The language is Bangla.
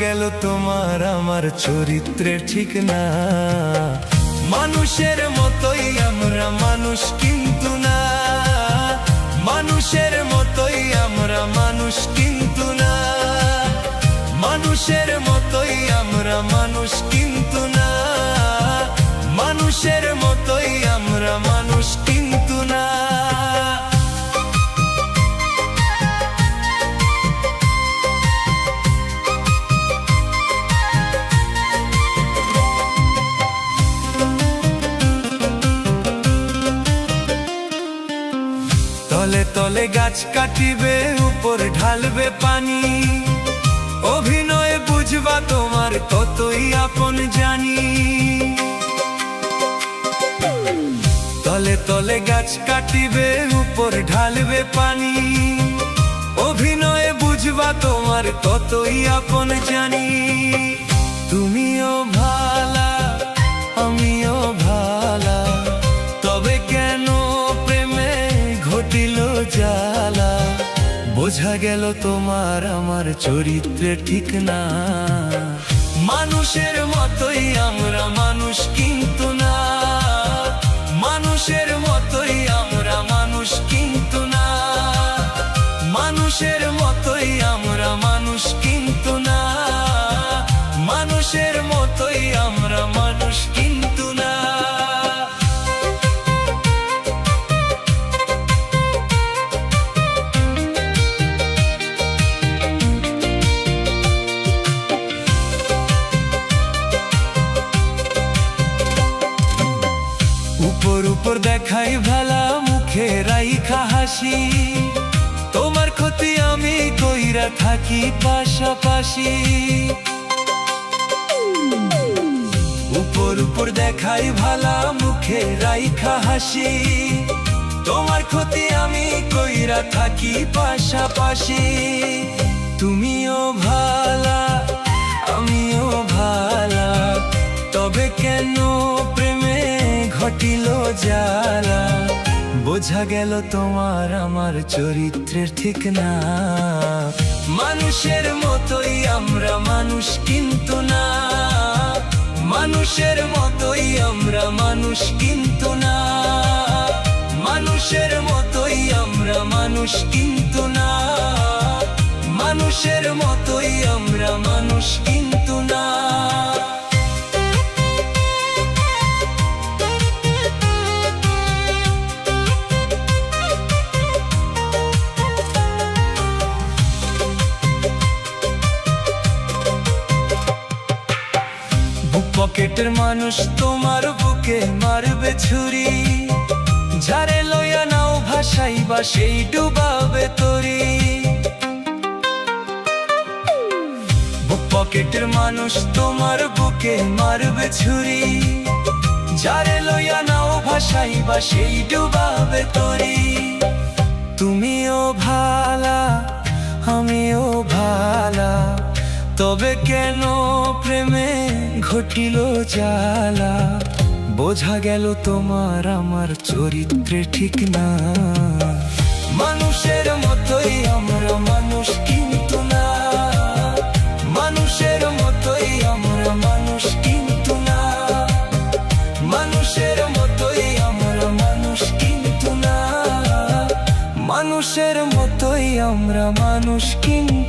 গেল তোমার আমার চরিত্রের ঠিক না। মানুষের মতোই আমরা মানুষ কিন্তু না, মানুষের মতোই আমরা মানুষ কিন্তু না, মানুষের মতোই আমরা মানুষ কিন্তু না, মানুষের মতোই আমরা মানুষ কিন্তু না। তলে তলে গাছ কাটিবে, উপর ঢালবে পানি, অভিনয়ে বুঝবা তোমার কতই আপন জানি। তলে তলে গাছ কাটিবে, উপর ঢালবে পানি, অভিনয়ে বুঝবা তোমার কতই আপন জানি। তুমিও ভালা আমিও ভালা, তবে কেন প্রেমে ঘটিল জ্বালা। বোঝা গেল তোমার আমার চরিত্রে ঠিক না। মানুষের মতোই আমরা মানুষ কিন্তু না, মানুষের মতোই আমরা মানুষ কিন্তু না, মানুষের মতোই আমরা মানুষ কিন্তু না, মানুষের মতোই আমরা মানুষ কিন্তু না। উপর উপর দেখাই ভালা, মুখে রাইখা হাসি, তোমার ক্ষতি আমি কইরা থাকি পাশাপাশি। উপর উপর দেখাই ভালা, মুখে রাইখা হাসি, তোমার ক্ষতি আমি কইরা থাকি পাশাপাশি। তুমিও ভালা আমিও ভালা, তবে কেন প্রেমে ঘটিল জ্বালা। বোঝা গেল তোমার আমার চরিত্রের ঠিক না। মানুষের মতোই আমরা মানুষ কিন্তু না, মানুষের মতোই আমরা মানুষ কিন্তু না, মানুষের মতোই আমরা মানুষ কিন্তু না, মানুষের মতোই আমরা মানুষ কিন্তু না। পকেটের মানুষ তোমার বুকে মারবে ছুরি, ঝাড়ে লইয়া নাও ভাসাইবা সেই ডুবাবে তরি। পকেটের মানুষ তোমার বুকে মারবে ছুরি, ঝাড়ে লইয়া নাও ভাসাইবা সেই ডুবাবে তরি। তুমিও ভালা আমিও ভালা, তবে কেন প্রেমে ঘটিল জ্বালা। বোঝা গেল তোমার আমার চরিত্রে ঠিক না। মানুষের মতোই আমরা মানুষ কিন্তু না, মানুষের মতোই আমরা মানুষ কিন্তু না, মানুষের মতোই আমরা মানুষ কিন্তু না, মানুষের মতোই আমরা মানুষ কিন্তু